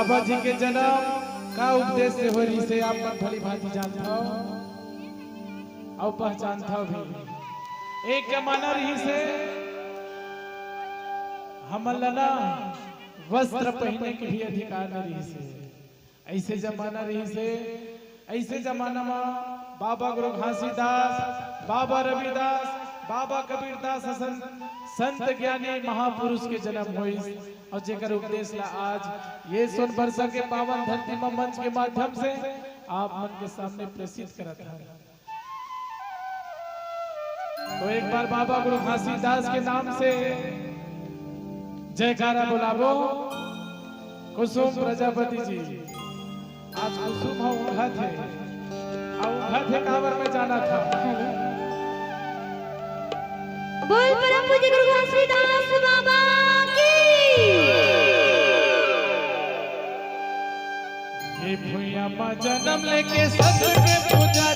बाबा जी के जन्म का उद्देश्य हो रही से आप मन भली भांति जानता हो और पहचानता हो भी। एक जमाना रही से हमलना वस्त्र पहनने के भी अधिकार न रही से। ऐसे जमाना रही से, ऐसे जमाना में बाबा गुरु घासीदास, बाबा रविदास, बाबा कबीरदास संत ज्ञानी महापुरुष के जन्म हुई और जेकर उपदेश ला आज ये सोन वर्षा के पावन धरती में मंच के माध्यम से आप मन के सामने प्रसिद्ध करता है। तो एक बार बाबा गुरु घासीदास के नाम से जयकारा बुलावो। कुसुम प्रजापति जी आज कुसुम उठा थे और उठा थे कांवर में जाना था। बोल परम पूज्य गुरु घासीदास बाबा की। ये भुइया में जन्म लेके सत के पूजा